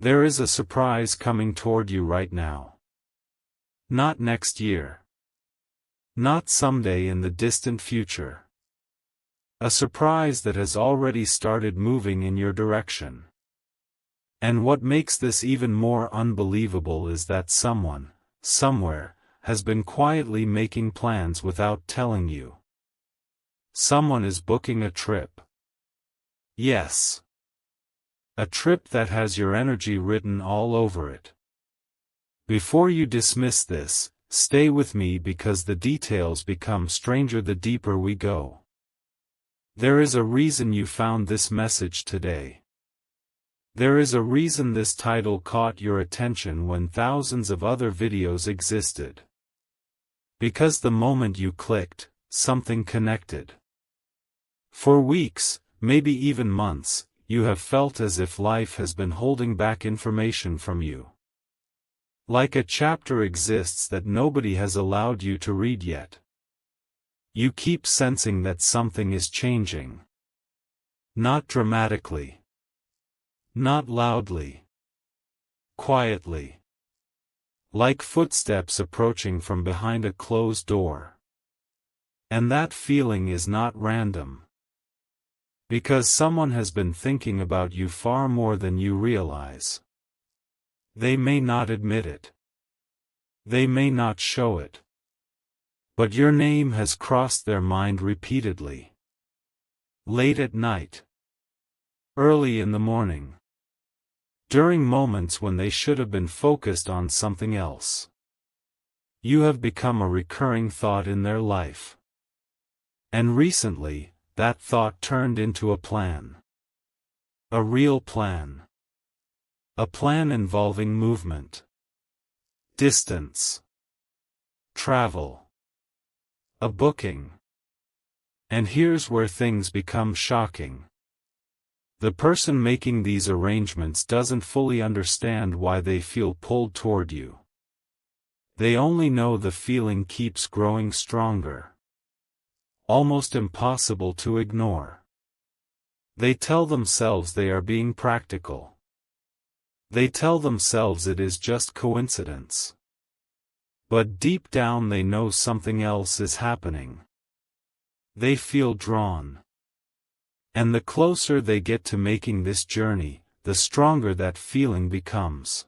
There is a surprise coming toward you right now. Not next year. Not someday in the distant future. A surprise that has already started moving in your direction. And what makes this even more unbelievable is that someone, somewhere, has been quietly making plans without telling you. Someone is booking a trip. Yes. A trip that has your energy written all over it. Before you dismiss this, stay with me because the details become stranger the deeper we go. There is a reason you found this message today. There is a reason this title caught your attention when thousands of other videos existed. Because the moment you clicked, something connected. For weeks, maybe even months, you have felt as if life has been holding back information from you. Like a chapter exists that nobody has allowed you to read yet. You keep sensing that something is changing. Not dramatically. Not loudly. Quietly. Like footsteps approaching from behind a closed door. And that feeling is not random. Because someone has been thinking about you far more than you realize. They may not admit it. They may not show it. But your name has crossed their mind repeatedly. Late at night. Early in the morning. During moments when they should have been focused on something else. You have become a recurring thought in their life. And recently, that thought turned into a plan. A real plan. A plan involving movement. Distance. Travel. A booking. And here's where things become shocking. The person making these arrangements doesn't fully understand why they feel pulled toward you. They only know the feeling keeps growing stronger. Almost impossible to ignore. They tell themselves they are being practical. They tell themselves it is just coincidence. But deep down they know something else is happening. They feel drawn. And the closer they get to making this journey, the stronger that feeling becomes.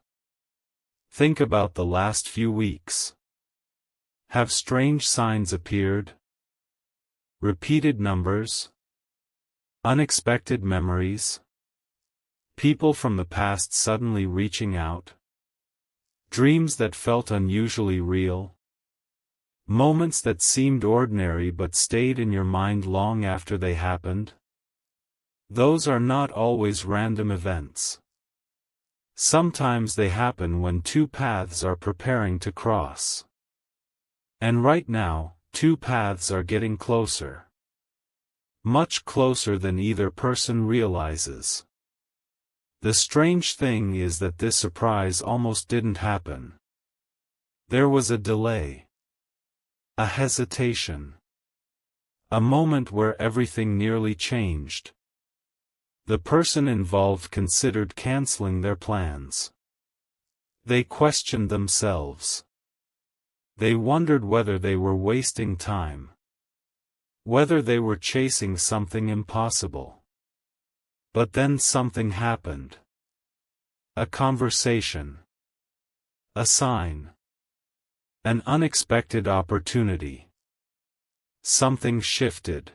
Think about the last few weeks. Have strange signs appeared? Repeated numbers? Unexpected memories? People from the past suddenly reaching out? Dreams that felt unusually real? Moments that seemed ordinary but stayed in your mind long after they happened? Those are not always random events. Sometimes they happen when two paths are preparing to cross. And right now, two paths are getting closer. Much closer than either person realizes. The strange thing is that this surprise almost didn't happen. There was a delay. A hesitation. A moment where everything nearly changed. The person involved considered canceling their plans. They questioned themselves. They wondered whether they were wasting time. Whether they were chasing something impossible. But then something happened. A conversation. A sign. An unexpected opportunity. Something shifted.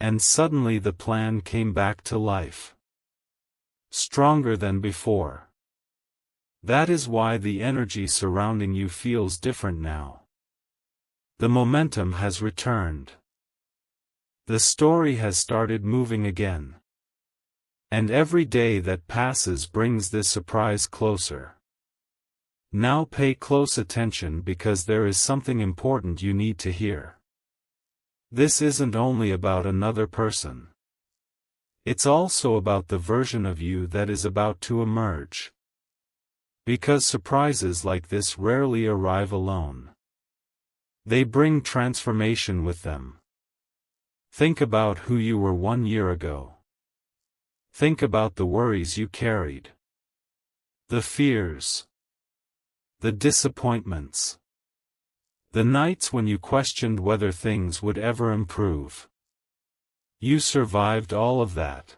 And suddenly the plan came back to life. Stronger than before. That is why the energy surrounding you feels different now. The momentum has returned. The story has started moving again. And every day that passes brings this surprise closer. Now pay close attention because there is something important you need to hear. This isn't only about another person. It's also about the version of you that is about to emerge. Because surprises like this rarely arrive alone. They bring transformation with them. Think about who you were 1 year ago. Think about the worries you carried. The fears. The disappointments. The nights when you questioned whether things would ever improve. You survived all of that.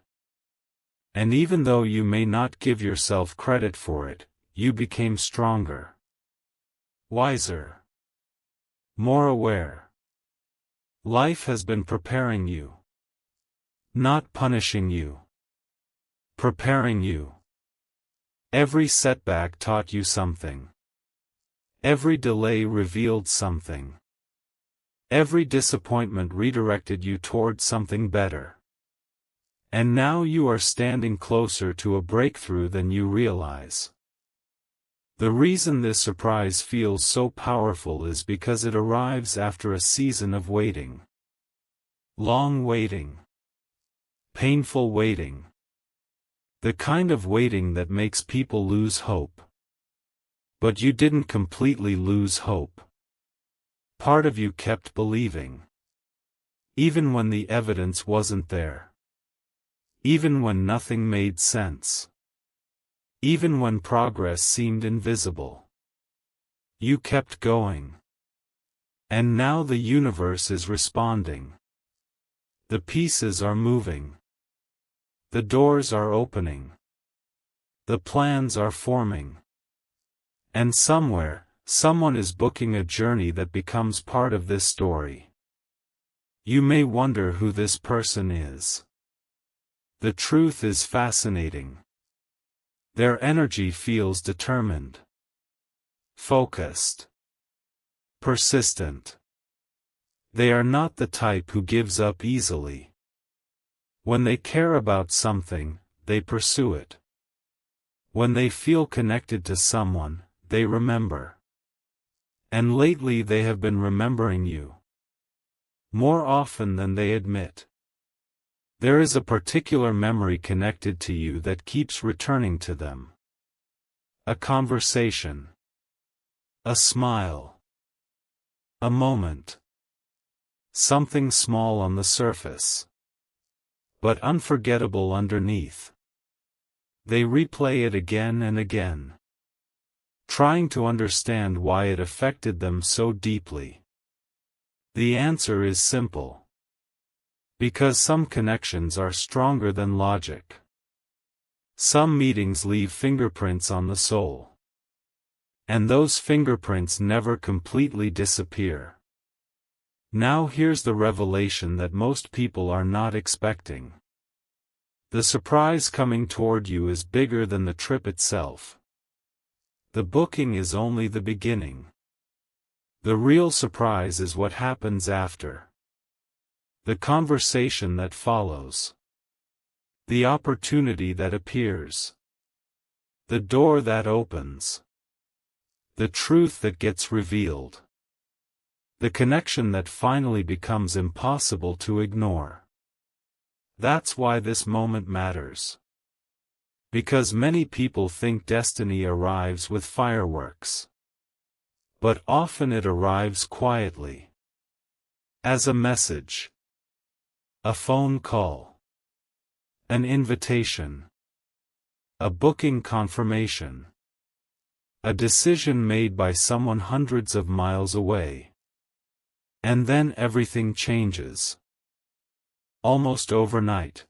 And even though you may not give yourself credit for it, you became stronger. Wiser. More aware. Life has been preparing you. Not punishing you. Preparing you. Every setback taught you something. Every delay revealed something. Every disappointment redirected you toward something better. And now you are standing closer to a breakthrough than you realize. The reason this surprise feels so powerful is because it arrives after a season of waiting. Long waiting. Painful waiting. The kind of waiting that makes people lose hope. But you didn't completely lose hope. Part of you kept believing. Even when the evidence wasn't there. Even when nothing made sense. Even when progress seemed invisible. You kept going. And now the universe is responding. The pieces are moving. The doors are opening. The plans are forming. And somewhere, someone is booking a journey that becomes part of this story. You may wonder who this person is. The truth is fascinating. Their energy feels determined. Focused. Persistent. They are not the type who gives up easily. When they care about something, they pursue it. When they feel connected to someone, they remember. And lately they have been remembering you. More often than they admit. There is a particular memory connected to you that keeps returning to them. A conversation. A smile. A moment. Something small on the surface. But unforgettable underneath. They replay it again and again. Trying to understand why it affected them so deeply. The answer is simple. Because some connections are stronger than logic. Some meetings leave fingerprints on the soul. And those fingerprints never completely disappear. Now here's the revelation that most people are not expecting. The surprise coming toward you is bigger than the trip itself. The booking is only the beginning. The real surprise is what happens after. The conversation that follows. The opportunity that appears. The door that opens. The truth that gets revealed. The connection that finally becomes impossible to ignore. That's why this moment matters. Because many people think destiny arrives with fireworks. But often it arrives quietly. As a message. A phone call. An invitation. A booking confirmation. A decision made by someone hundreds of miles away. And then everything changes. Almost overnight.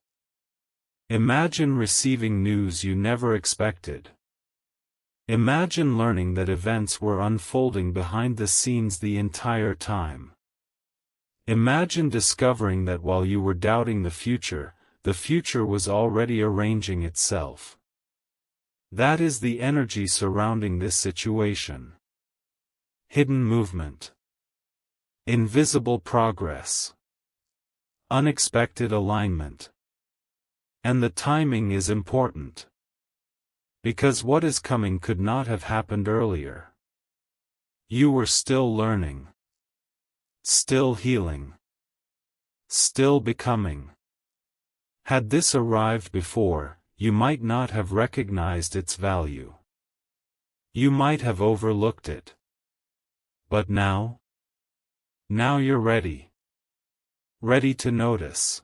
Imagine receiving news you never expected. Imagine learning that events were unfolding behind the scenes the entire time. Imagine discovering that while you were doubting the future was already arranging itself. That is the energy surrounding this situation. Hidden movement. Invisible progress. Unexpected alignment. And the timing is important. Because what is coming could not have happened earlier. You were still learning. Still healing. Still becoming. Had this arrived before, you might not have recognized its value. You might have overlooked it. But now? Now you're ready. Ready to notice.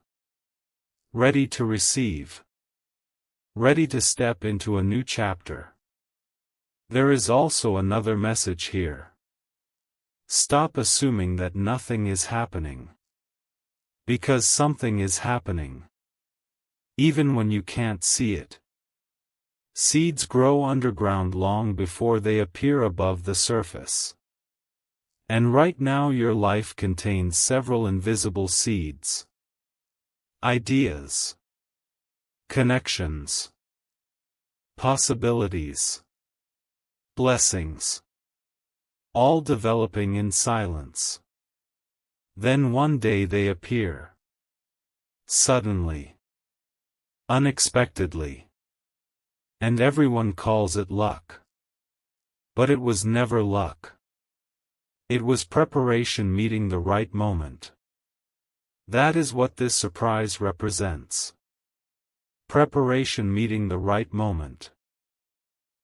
Ready to receive. Ready to step into a new chapter. There is also another message here. Stop assuming that nothing is happening. Because something is happening. Even when you can't see it. Seeds grow underground long before they appear above the surface. And right now your life contains several invisible seeds. Ideas. Connections. Possibilities. Blessings. All developing in silence. Then one day they appear. Suddenly. Unexpectedly. And everyone calls it luck. But it was never luck. It was preparation meeting the right moment. That is what this surprise represents. Preparation meeting the right moment.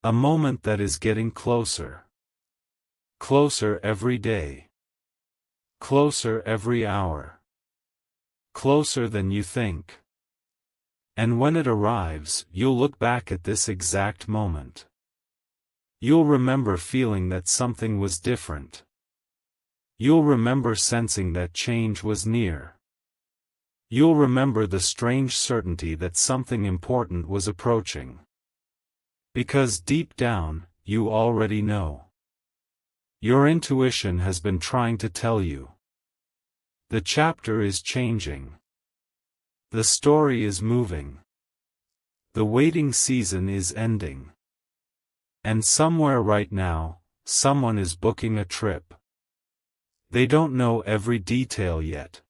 A moment that is getting closer. Closer every day. Closer every hour. Closer than you think. And when it arrives, you'll look back at this exact moment. You'll remember feeling that something was different. You'll remember sensing that change was near. You'll remember the strange certainty that something important was approaching. Because deep down, you already know. Your intuition has been trying to tell you. The chapter is changing. The story is moving. The waiting season is ending. And somewhere right now, someone is booking a trip. They don't know every detail yet.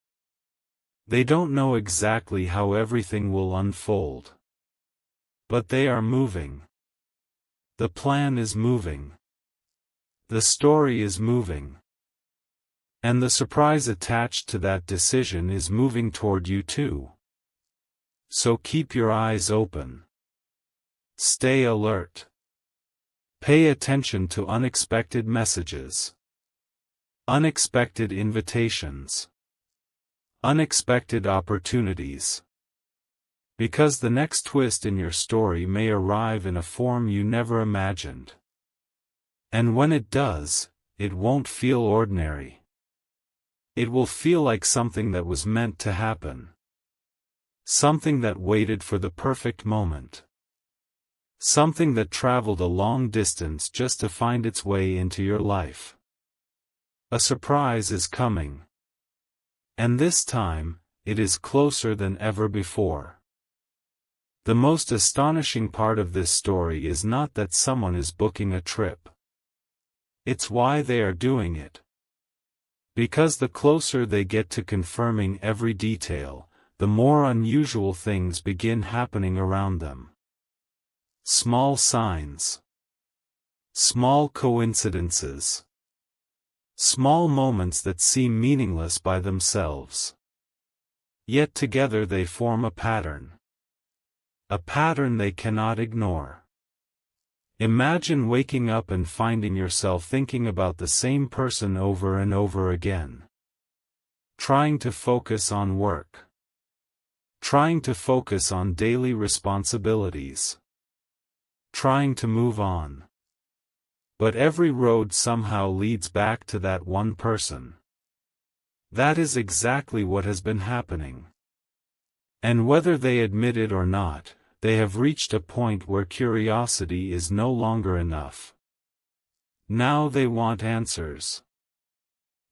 They don't know exactly how everything will unfold. But they are moving. The plan is moving. The story is moving. And the surprise attached to that decision is moving toward you too. So keep your eyes open. Stay alert. Pay attention to unexpected messages. Unexpected invitations. Unexpected opportunities. Because the next twist in your story may arrive in a form you never imagined. And when it does, it won't feel ordinary. It will feel like something that was meant to happen. Something that waited for the perfect moment. Something that traveled a long distance just to find its way into your life. A surprise is coming. And this time, it is closer than ever before. The most astonishing part of this story is not that someone is booking a trip. It's why they are doing it. Because the closer they get to confirming every detail, the more unusual things begin happening around them. Small signs. Small coincidences. Small moments that seem meaningless by themselves. Yet together they form a pattern. A pattern they cannot ignore. Imagine waking up and finding yourself thinking about the same person over and over again. Trying to focus on work. Trying to focus on daily responsibilities. Trying to move on. But every road somehow leads back to that one person. That is exactly what has been happening. And whether they admit it or not, they have reached a point where curiosity is no longer enough. Now they want answers.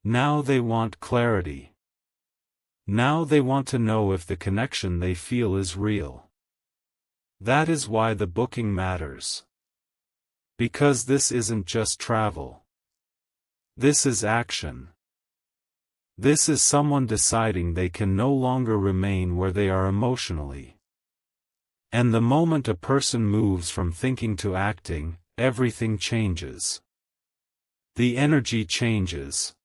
Now they want clarity. Now they want to know if the connection they feel is real. That is why the booking matters. Because this isn't just travel. This is action. This is someone deciding they can no longer remain where they are emotionally. And the moment a person moves from thinking to acting, everything changes. The energy changes.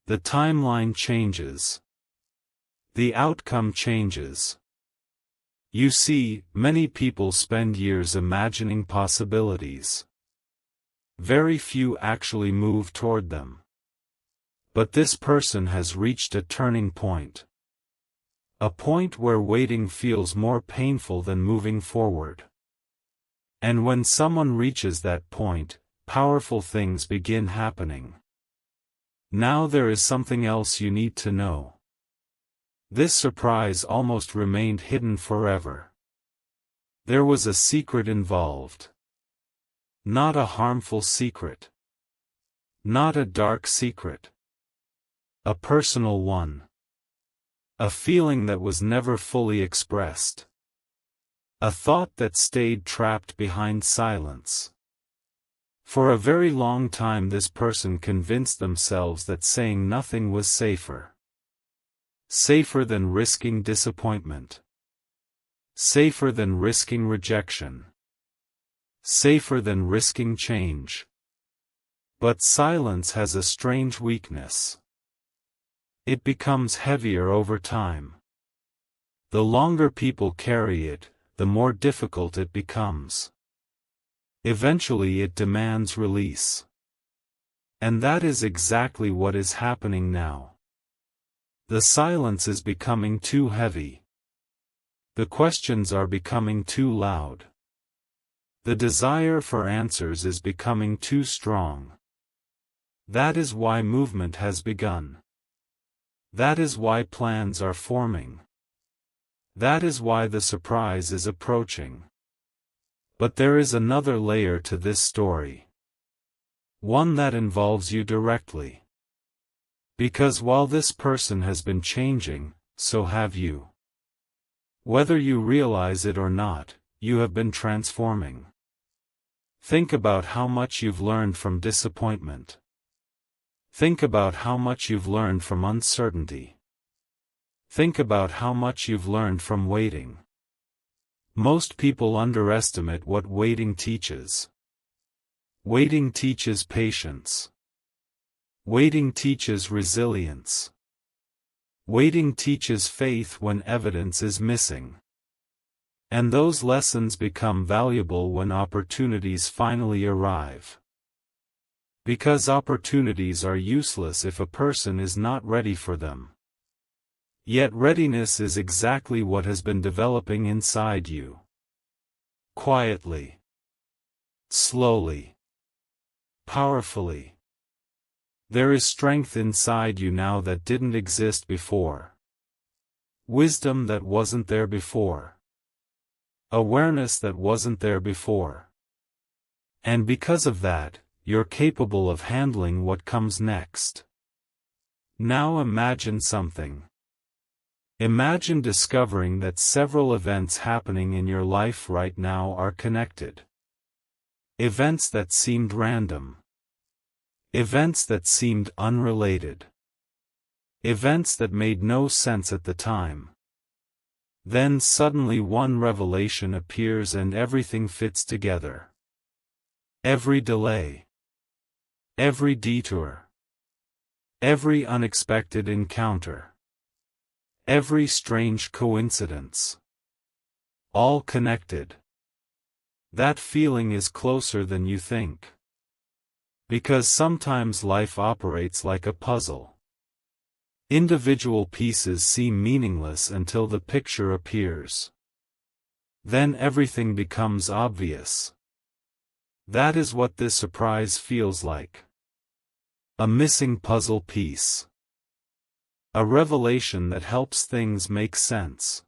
The timeline changes. The outcome changes. You see, many people spend years imagining possibilities. Very few actually move toward them. But this person has reached a turning point. A point where waiting feels more painful than moving forward. And when someone reaches that point, powerful things begin happening. Now there is something else you need to know. This surprise almost remained hidden forever. There was a secret involved. Not a harmful secret. Not a dark secret. A personal one. A feeling that was never fully expressed. A thought that stayed trapped behind silence. For a very long time this person convinced themselves that saying nothing was safer. Safer than risking disappointment. Safer than risking rejection. Safer than risking change. But silence has a strange weakness. It becomes heavier over time. The longer people carry it, the more difficult it becomes. Eventually it demands release. And that is exactly what is happening now. The silence is becoming too heavy. The questions are becoming too loud. The desire for answers is becoming too strong. That is why movement has begun. That is why plans are forming. That is why the surprise is approaching. But there is another layer to this story. One that involves you directly. Because while this person has been changing, so have you. Whether you realize it or not, you have been transforming. Think about how much you've learned from disappointment. Think about how much you've learned from uncertainty. Think about how much you've learned from waiting. Most people underestimate what waiting teaches. Waiting teaches patience. Waiting teaches resilience. Waiting teaches faith when evidence is missing. And those lessons become valuable when opportunities finally arrive. Because opportunities are useless if a person is not ready for them. Yet readiness is exactly what has been developing inside you. Quietly. Slowly. Powerfully. There is strength inside you now that didn't exist before. Wisdom that wasn't there before. Awareness that wasn't there before. And because of that, you're capable of handling what comes next. Now imagine something. Imagine discovering that several events happening in your life right now are connected. Events that seemed random. Events that seemed unrelated. Events that made no sense at the time. Then suddenly one revelation appears and everything fits together. Every delay. Every detour. Every unexpected encounter. Every strange coincidence. All connected. That feeling is closer than you think. Because sometimes life operates like a puzzle. Individual pieces seem meaningless until the picture appears. Then everything becomes obvious. That is what this surprise feels like. A missing puzzle piece. A revelation that helps things make sense.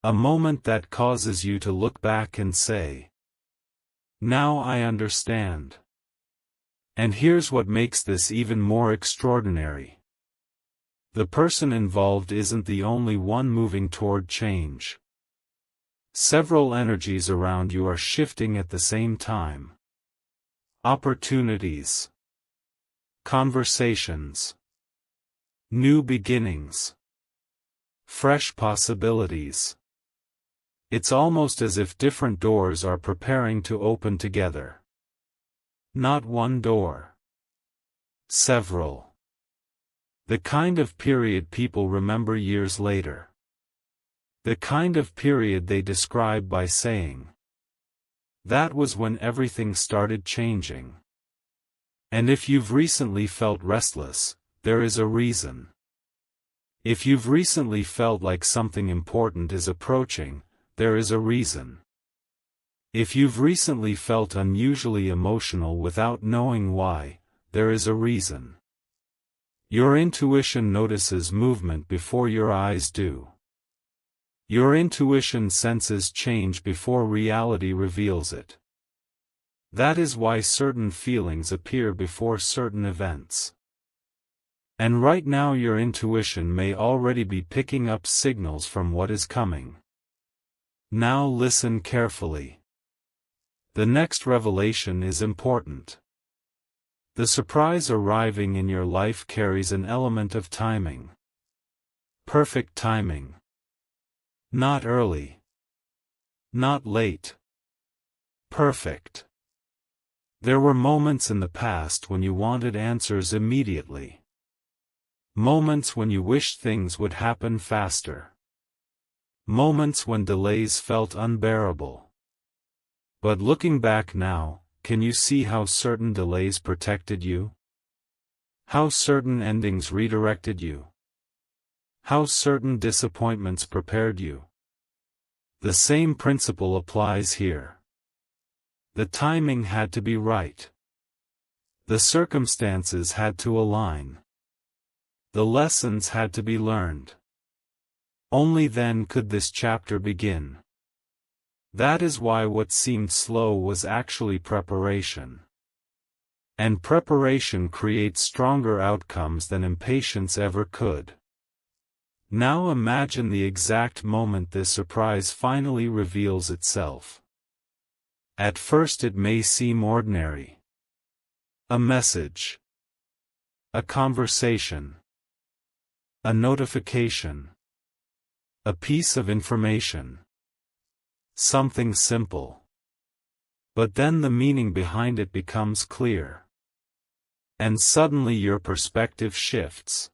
A moment that causes you to look back and say, "Now I understand." And here's what makes this even more extraordinary. The person involved isn't the only one moving toward change. Several energies around you are shifting at the same time. Opportunities. Conversations. New beginnings. Fresh possibilities. It's almost as if different doors are preparing to open together. Not one door. Several. The kind of period people remember years later. The kind of period they describe by saying, "That was when everything started changing." And if you've recently felt restless, there is a reason. If you've recently felt like something important is approaching, there is a reason. If you've recently felt unusually emotional without knowing why, there is a reason. Your intuition notices movement before your eyes do. Your intuition senses change before reality reveals it. That is why certain feelings appear before certain events. And right now your intuition may already be picking up signals from what is coming. Now listen carefully. The next revelation is important. The surprise arriving in your life carries an element of timing. Perfect timing. Not early. Not late. Perfect. There were moments in the past when you wanted answers immediately. Moments when you wished things would happen faster. Moments when delays felt unbearable. But looking back now, can you see how certain delays protected you? How certain endings redirected you? How certain disappointments prepared you? The same principle applies here. The timing had to be right. The circumstances had to align. The lessons had to be learned. Only then could this chapter begin. That is why what seemed slow was actually preparation. And preparation creates stronger outcomes than impatience ever could. Now imagine the exact moment this surprise finally reveals itself. At first it may seem ordinary. A message. A conversation. A notification. A piece of information. Something simple. But then the meaning behind it becomes clear. And suddenly your perspective shifts.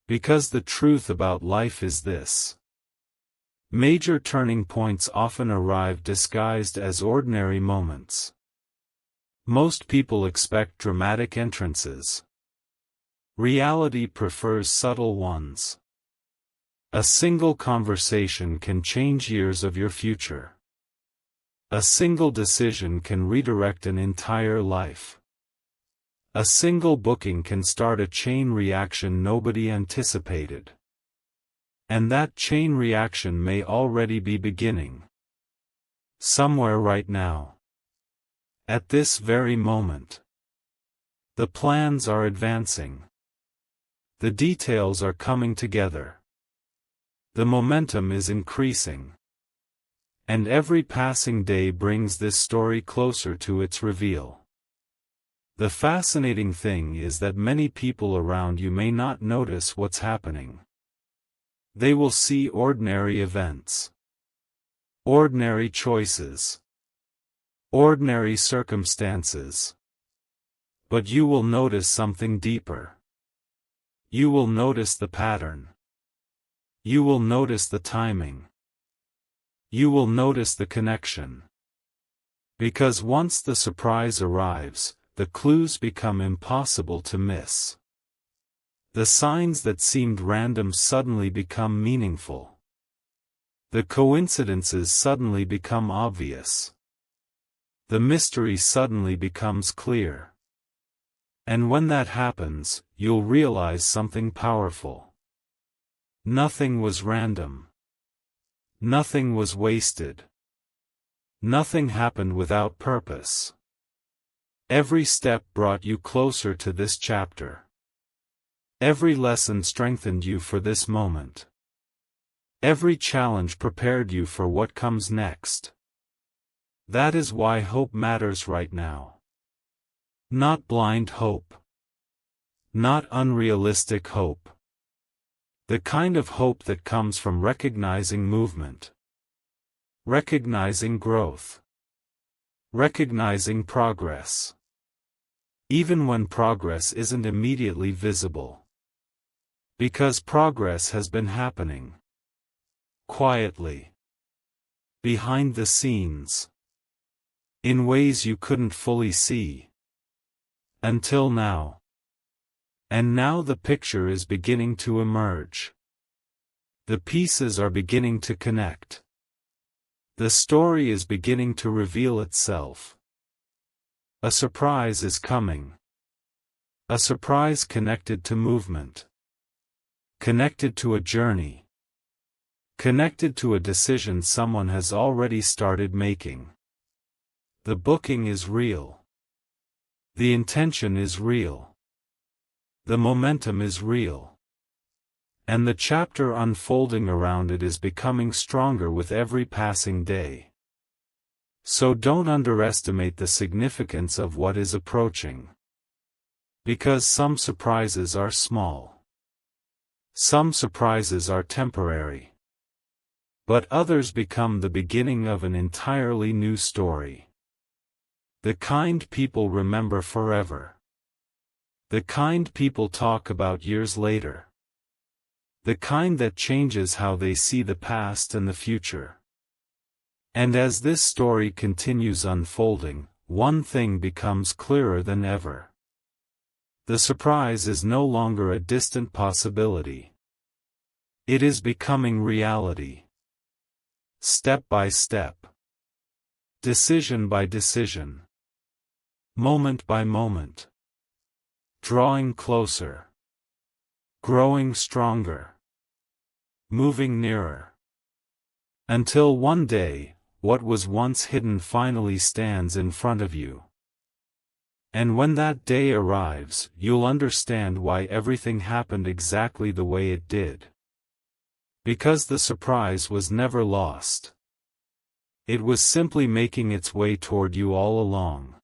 Because the truth about life is this. Major turning points often arrive disguised as ordinary moments. Most people expect dramatic entrances. Reality prefers subtle ones. A single conversation can change years of your future. A single decision can redirect an entire life. A single booking can start a chain reaction nobody anticipated. And that chain reaction may already be beginning. Somewhere right now. At this very moment. The plans are advancing. The details are coming together. The momentum is increasing. And every passing day brings this story closer to its reveal. The fascinating thing is that many people around you may not notice what's happening. They will see ordinary events. Ordinary choices. Ordinary circumstances. But you will notice something deeper. You will notice the pattern. You will notice the timing. You will notice the connection. Because once the surprise arrives, the clues become impossible to miss. The signs that seemed random suddenly become meaningful. The coincidences suddenly become obvious. The mystery suddenly becomes clear. And when that happens, you'll realize something powerful. Nothing was random. Nothing was wasted. Nothing happened without purpose. Every step brought you closer to this chapter. Every lesson strengthened you for this moment. Every challenge prepared you for what comes next. That is why hope matters right now. Not blind hope. Not unrealistic hope. The kind of hope that comes from recognizing movement. Recognizing growth. Recognizing progress. Even when progress isn't immediately visible. Because progress has been happening. Quietly. Behind the scenes. In ways you couldn't fully see. Until now. And now the picture is beginning to emerge. The pieces are beginning to connect. The story is beginning to reveal itself. A surprise is coming. A surprise connected to movement. Connected to a journey. Connected to a decision someone has already started making. The booking is real. The intention is real. The momentum is real. And the chapter unfolding around it is becoming stronger with every passing day. So don't underestimate the significance of what is approaching. Because some surprises are small. Some surprises are temporary. But others become the beginning of an entirely new story. The kind people remember forever. The kind people talk about years later. The kind that changes how they see the past and the future. And as this story continues unfolding, one thing becomes clearer than ever. The surprise is no longer a distant possibility. It is becoming reality. Step by step. Decision by decision. Moment by moment. Drawing closer. Growing stronger. Moving nearer. Until one day, what was once hidden finally stands in front of you. And when that day arrives, you'll understand why everything happened exactly the way it did. Because the surprise was never lost. It was simply making its way toward you all along.